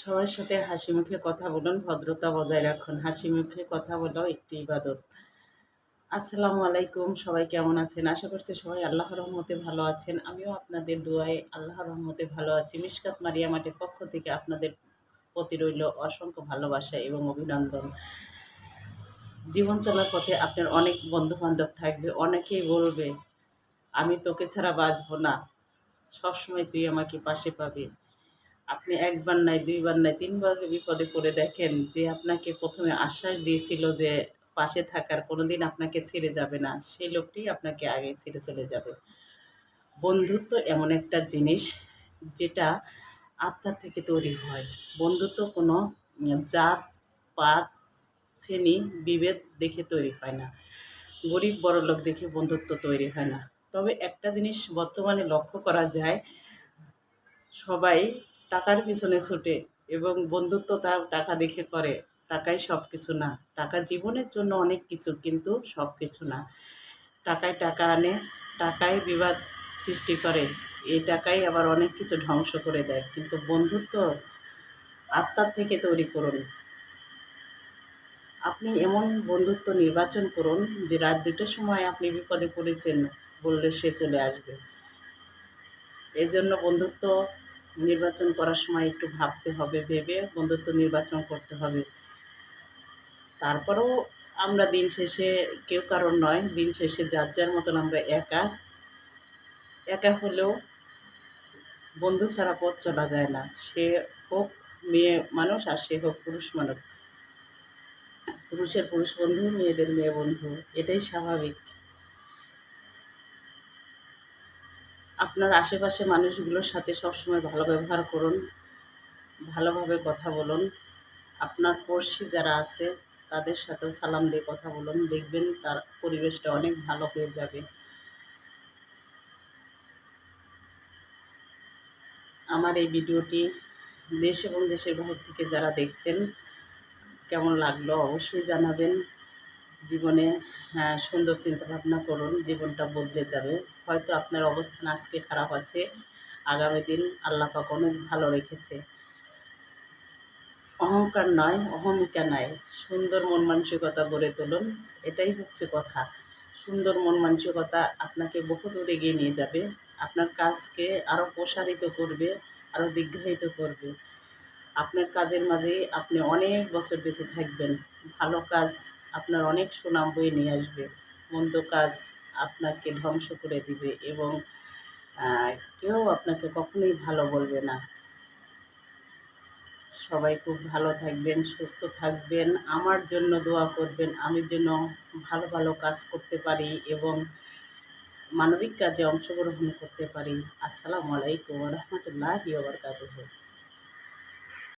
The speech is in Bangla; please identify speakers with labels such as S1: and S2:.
S1: সবার সাথে হাসিমুখে কথা বলুন, ভদ্রতা বজায় রাখুন। হাসিমুখে কথা বলাও একটি ইবাদত। আসসালামু আলাইকুম, সবাই কেমন আছেন? আশা করছি সবাই আল্লাহর রহমতে ভালো আছেন। আমিও আপনাদের দোয়ায় আল্লাহর রহমতে ভালো আছি। মিশকাত মারিয়া মাটির পক্ষ থেকে আপনাদের প্রতি রইল অসংখ্য ভালোবাসা এবং অভিনন্দন। জীবন চলার পথে আপনার অনেক বন্ধু-বান্ধব থাকবে। অনেকেই বলবে, "আমি তোকে ছাড়া বাঁচব না। সবসময় তুই আমাকে পাশে পাবি।" আপনি একবার নয়, দুইবার নয়, ৩ বার বিপদে পড়ে দেখেন যে আপনাকে ১ম এ আশ্বাস দিয়েছিল যে পাশে থাকার, কোনোদিন আপনাকে ছেড়ে যাবে না। সেই লোকটিই আপনাকে আগে ছেড়ে চলে যাবে। বন্ধুত্ব এমন একটা জিনিস যেটা আত্মা থেকে তৈরি হয়। বন্ধুত্ব কোনো জাত, পাত, শ্রেণী, বিভেদ দেখে তৈরি হয় না। গরিব বড়লোক দেখে বন্ধুত্ব তৈরি হয় না। তবে একটা জিনিস বর্তমানে লক্ষ্য করা যায়, সবাই টাকার পিছনে ছুটে এবং বন্ধুত্ব তার টাকা দেখে করে। টাকাই সবকিছু না। টাকা জীবনের জন্য অনেক কিছু, কিন্তু সবকিছু না। টাকায় টাকা আনে, টাকাই বিবাদ সৃষ্টি করে। এই টাকাই আবার অনেক কিছু ধ্বংস করে দেয়। কিন্তু বন্ধুত্ব আত্মার থেকে তৈরি করুন। আপনি এমন বন্ধুত্ব নির্বাচন করুন যে রাত ২টার সময় আপনি বিপদে পড়েছেন, বললে সে চলে আসবে। এজন্য বন্ধুত্ব নির্বাচন করার সময় একটু ভাবতে হবে, ভেবে বন্ধুত্ব নির্বাচন করতে হবে। তারপরেও আমরা দিন শেষে কেউ কারোর নয়, দিন শেষে যার যার মতন আমরা একা। একা হলেও বন্ধু ছাড়া পথ চলা যায় না। সে হোক মেয়ে মানুষ আর সে হোক পুরুষ মানুষ। পুরুষের পুরুষ বন্ধু, মেয়েদের মেয়ে বন্ধু, এটাই স্বাভাবিক। আপনার আশেপাশে মানুষগুলোর সাথে সবসময় ভালো ব্যবহার করুন, ভালোভাবে কথা বলুন। আপনার পড়শি যারা আছে তাদের সাথেও সালাম দিয়ে কথা বলুন, দেখবেন তার পরিবেশটা অনেক ভালো হয়ে যাবে। আমার এই ভিডিওটি দেশ এবং দেশের বাইরে থেকে যারা দেখছেন, কেমন লাগলো অবশ্যই জানাবেন। জীবনে সুন্দর চিন্তাভাবনা করুন, জীবনটা বদলে যাবে। হয়তো আপনার অবস্থান আজকে খারাপ আছে, আগামী দিন আল্লাহ পাক অনেক ভালো রেখেছে। অহংকার নয়, অহমিকা নয়, সুন্দর মন মানসিকতা গড়ে তুলুন। এটাই হচ্ছে কথা। সুন্দর মন মানসিকতা আপনাকে বহু দূর এগিয়ে নিয়ে যাবে। আপনার কাজকে আরও প্রসারিত করবে, আরও দীর্ঘায়িত করবে। আপনার কাজের মাঝেই আপনি অনেক বছর বেঁচে থাকবেন। ভালো কাজ আপনার অনেক সুনাম বয়ে নিয়ে আসবে। মন্দ কাজ আপনাকে ধ্বংস করে দিবে এবং আ কেউ আপনাকে কখনোই ভালো বলবে না। সবাই খুব ভালো থাকবেন, সুস্থ থাকবেন। আমার জন্য দোয়া করবেন। আমি যেন ভালো, ভালো কাজ করতে পারি এবং মানবিক কাজে অংশগ্রহণ করতে পারি। আসসালামু আলাইকুম ওয়া রাহমাতুল্লাহি ওয়া বারাকাতুহু।